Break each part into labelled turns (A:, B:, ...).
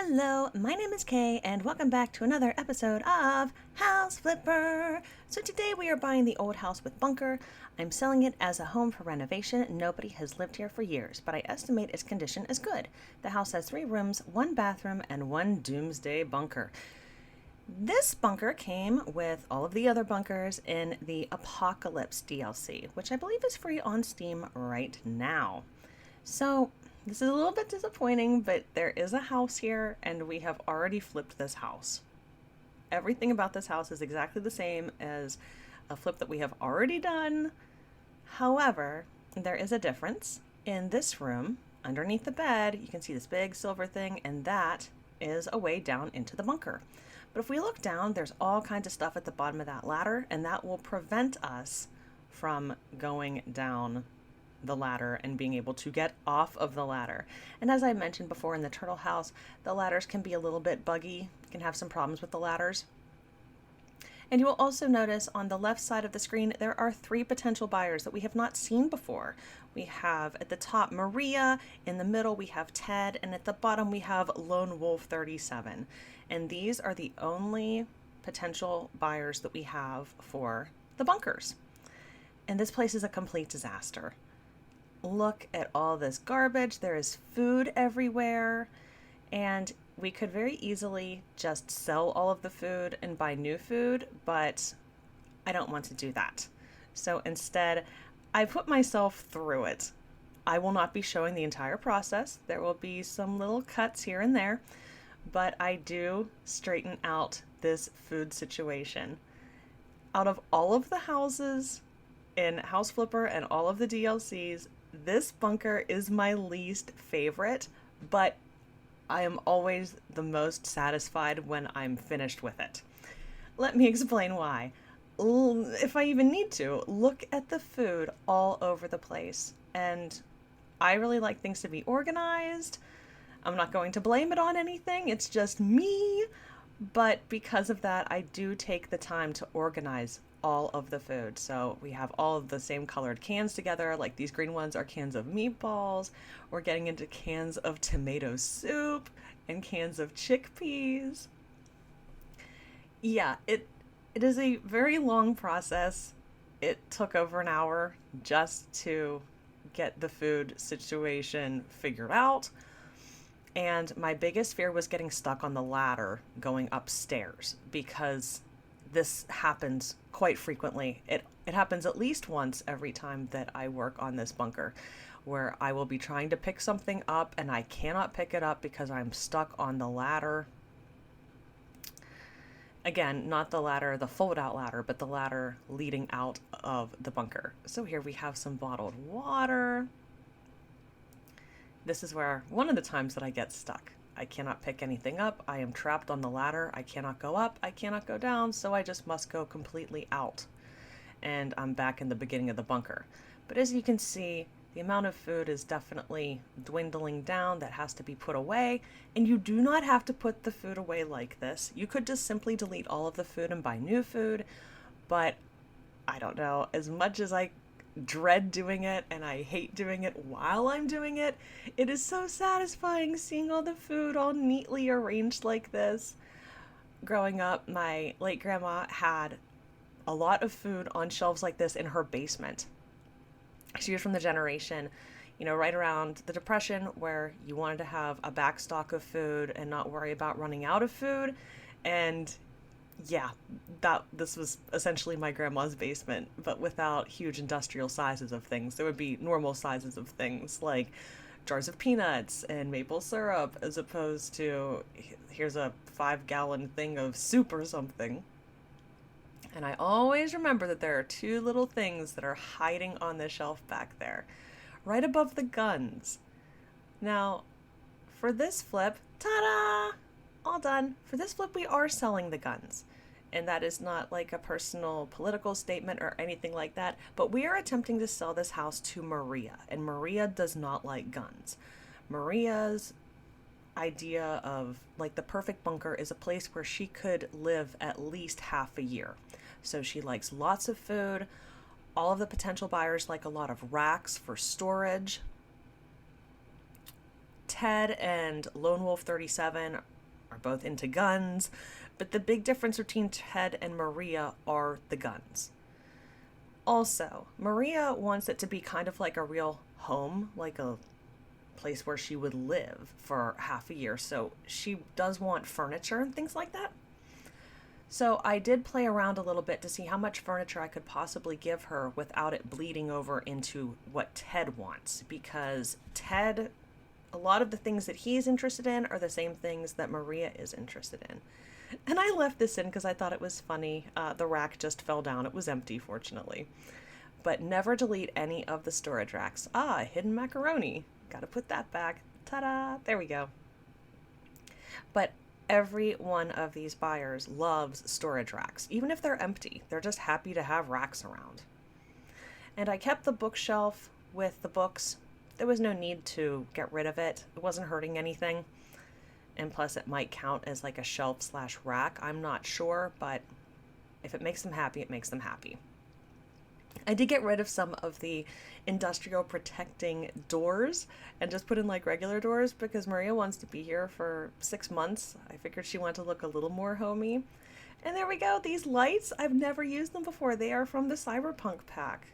A: Hello, my name is Kay, and welcome back to another episode of House Flipper. So today we are buying the old house with bunker. I'm selling it as a home for renovation. Nobody has lived here for years, but I estimate its condition is good. The house has 3 rooms, 1 bathroom, and 1 doomsday bunker. This bunker came with all of the other bunkers in the Apocalypse DLC, which I believe is free on Steam right now. So this is a little bit disappointing, but there is a house here, and we have already flipped this house. Everything about this house is exactly the same as a flip that we have already done. However, there is a difference. In this room, underneath the bed, you can see this big silver thing, and that is a way down into the bunker. But if we look down, there's all kinds of stuff at the bottom of that ladder, and that will prevent us from going down the ladder and being able to get off of the ladder. And as I mentioned before in the turtle house, the ladders can be a little bit buggy. You can have some problems with the ladders. And you will also notice on the left side of the screen, there are 3 potential buyers that we have not seen before. We have at the top Maria, in the middle we have Ted, and at the bottom we have Lone Wolf 37. And these are the only potential buyers that we have for the bunkers. And this place is a complete disaster. Look at all this garbage. There is food everywhere, and we could very easily just sell all of the food and buy new food, but I don't want to do that. So instead, I put myself through it. I will not be showing the entire process. There will be some little cuts here and there, but I do straighten out this food situation. Out of all of the houses in House Flipper and all of the DLCs, this bunker is my least favorite, but I am always the most satisfied when I'm finished with it. Let me explain why. If I even need to, look at the food all over the place. And I really like things to be organized. I'm not going to blame it on anything, it's just me. But because of that, I do take the time to organize all of the food. So we have all of the same colored cans together, like these green ones are cans of meatballs. We're getting into cans of tomato soup and cans of chickpeas. Yeah, it is a very long process. It took over an hour just to get the food situation figured out. And my biggest fear was getting stuck on the ladder going upstairs, because this happens quite frequently. It happens at least once every time that I work on this bunker, where I will be trying to pick something up and I cannot pick it up because I'm stuck on the ladder. Again, not the ladder, the fold-out ladder, but the ladder leading out of the bunker. So here we have some bottled water. This is where one of the times that I get stuck. I cannot pick anything up. I am trapped on the ladder. I cannot go up. I cannot go down. So I just must go completely out. And I'm back in the beginning of the bunker. But as you can see, the amount of food is definitely dwindling down. That has to be put away. And you do not have to put the food away like this. You could just simply delete all of the food and buy new food. But I don't know. As much as I dread doing it and I hate doing it while I'm doing it, it is so satisfying seeing all the food all neatly arranged like this. Growing up, my late grandma had a lot of food on shelves like this in her basement. She was from the generation, right around the Depression, where you wanted to have a back stock of food and not worry about running out of food. And yeah, this was essentially my grandma's basement, but without huge industrial sizes of things. There would be normal sizes of things like jars of peanuts and maple syrup, as opposed to here's a 5-gallon thing of soup or something. And I always remember that there are 2 little things that are hiding on the shelf back there, right above the guns. Now, for this flip, ta-da! All done. For this flip, we are selling the guns. And that is not like a personal political statement or anything like that, but we are attempting to sell this house to Maria, and Maria does not like guns. Maria's idea of like the perfect bunker is a place where she could live at least half a year. So she likes lots of food. All of the potential buyers like a lot of racks for storage. Ted and Lone Wolf 37 are both into guns, but the big difference between Ted and Maria are the guns. Also, Maria wants it to be kind of like a real home, like a place where she would live for half a year, so she does want furniture and things like that. So I did play around a little bit to see how much furniture I could possibly give her without it bleeding over into what Ted wants, because Ted, a lot of the things that he's interested in are the same things that Maria is interested in. And I left this in because I thought it was funny. The rack just fell down. It was empty, fortunately. But never delete any of the storage racks. Ah, hidden macaroni. Gotta put that back. Ta-da! There we go. But every one of these buyers loves storage racks. Even if they're empty, they're just happy to have racks around. And I kept the bookshelf with the books. There was no need to get rid of it. It wasn't hurting anything. And plus it might count as like a shelf/rack. I'm not sure, but if it makes them happy, it makes them happy. I did get rid of some of the industrial protecting doors and just put in like regular doors because Maria wants to be here for 6 months. I figured she wanted to look a little more homey. And there we go. These lights, I've never used them before. They are from the Cyberpunk pack.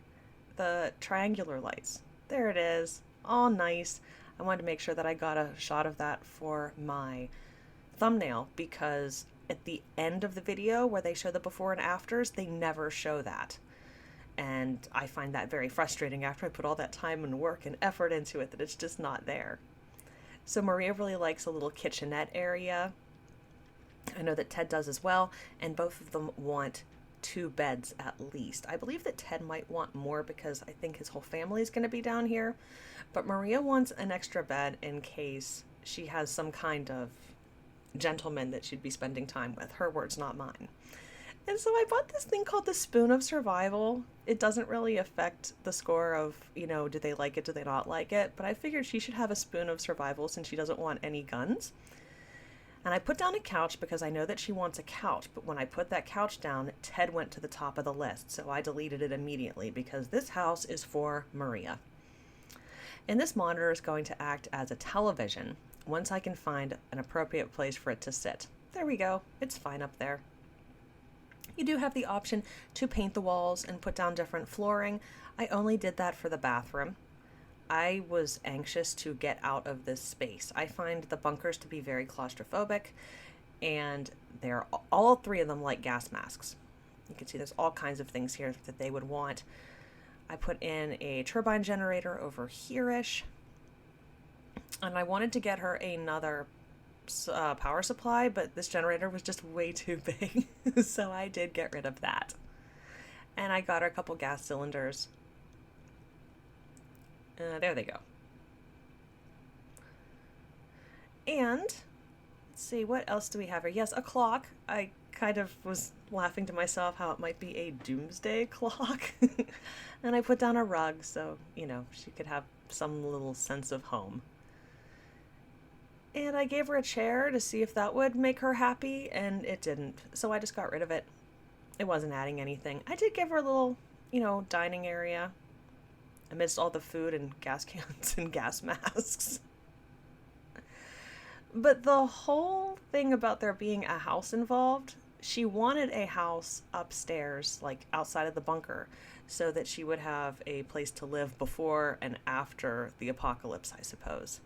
A: The triangular lights. There it is. All nice. I wanted to make sure that I got a shot of that for my thumbnail because at the end of the video where they show the before and afters, they never show that. And I find that very frustrating after I put all that time and work and effort into it that it's just not there. So Maria really likes a little kitchenette area. I know that Ted does as well, and both of them want 2 beds at least. I believe that Ted might want more because I think his whole family is going to be down here, but Maria wants an extra bed in case she has some kind of gentleman that she'd be spending time with. Her words, not mine. And so I bought this thing called the Spoon of Survival. It doesn't really affect the score of, do they like it, do they not like it, but I figured she should have a Spoon of Survival since she doesn't want any guns. And I put down a couch because I know that she wants a couch, but when I put that couch down, Ted went to the top of the list, so I deleted it immediately because this house is for Maria. And this monitor is going to act as a television once I can find an appropriate place for it to sit. There we go. It's fine up there. You do have the option to paint the walls and put down different flooring. I only did that for the bathroom. I was anxious to get out of this space. I find the bunkers to be very claustrophobic, and they're all 3 of them like gas masks. You can see there's all kinds of things here that they would want. I put in a turbine generator over here-ish, and I wanted to get her another power supply, but this generator was just way too big, so I did get rid of that. And I got her a couple gas cylinders. There they go. And let's see, what else do we have here? Yes, a clock. I kind of was laughing to myself how it might be a doomsday clock. And I put down a rug so, she could have some little sense of home. And I gave her a chair to see if that would make her happy, and it didn't. So I just got rid of it. It wasn't adding anything. I did give her a little, dining area amidst all the food and gas cans and gas masks. But the whole thing about there being a house involved, she wanted a house upstairs, like outside of the bunker, so that she would have a place to live before and after the apocalypse, I suppose.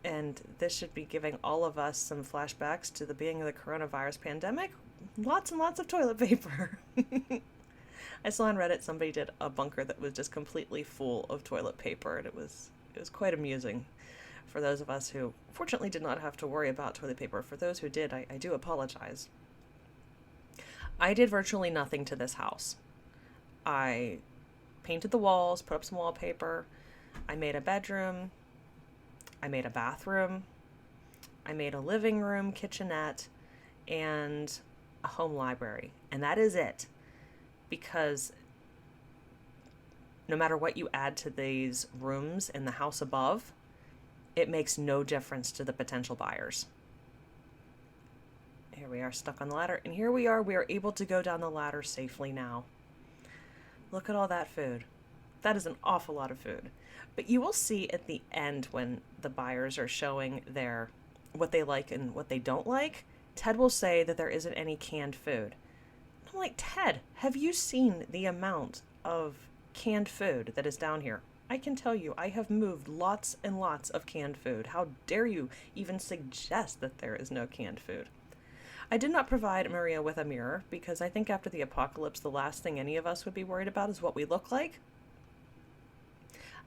A: And this should be giving all of us some flashbacks to the beginning of the coronavirus pandemic. Lots and lots of toilet paper. I saw on Reddit somebody did a bunker that was just completely full of toilet paper, and it was quite amusing for those of us who fortunately did not have to worry about toilet paper. For those who did, I do apologize. I did virtually nothing to this house. I painted the walls, put up some wallpaper, I made a bedroom, I made a bathroom, I made a living room, kitchenette, and a home library. And that is it. Because no matter what you add to these rooms in the house above, it makes no difference to the potential buyers. Here we are stuck on the ladder, and here we are able to go down the ladder safely now. Look at all that food. That is an awful lot of food. But you will see at the end when the buyers are showing their what they like and what they don't like, Ted will say that there isn't any canned food. I'm like, Ted, have you seen the amount of canned food that is down here? I can tell you, I have moved lots and lots of canned food. How dare you even suggest that there is no canned food? I did not provide Maria with a mirror because I think after the apocalypse, the last thing any of us would be worried about is what we look like.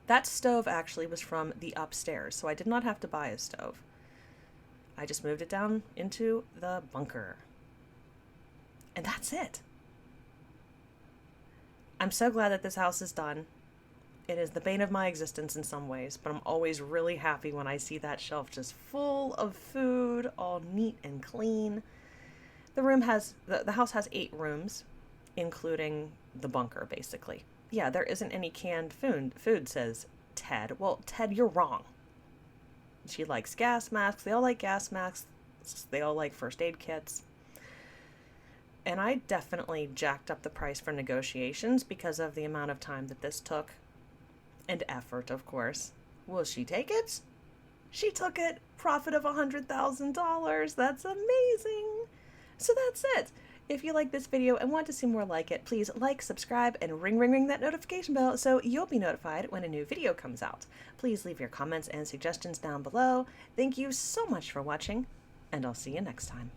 A: That stove actually was from the upstairs, so I did not have to buy a stove. I just moved it down into the bunker. And that's it. I'm so glad that this house is done. It is the bane of my existence in some ways, but I'm always really happy when I see that shelf just full of food, all neat and clean. The house has 8 rooms, including the bunker, basically. Yeah, there isn't any canned food, says Ted. Well, Ted, you're wrong. She likes gas masks. They all like gas masks. They all like first aid kits. And I definitely jacked up the price for negotiations because of the amount of time that this took. And effort, of course. Will she take it? She took it. Profit of $100,000. That's amazing. So that's it. If you like this video and want to see more like it, please like, subscribe, and ring that notification bell so you'll be notified when a new video comes out. Please leave your comments and suggestions down below. Thank you so much for watching, and I'll see you next time.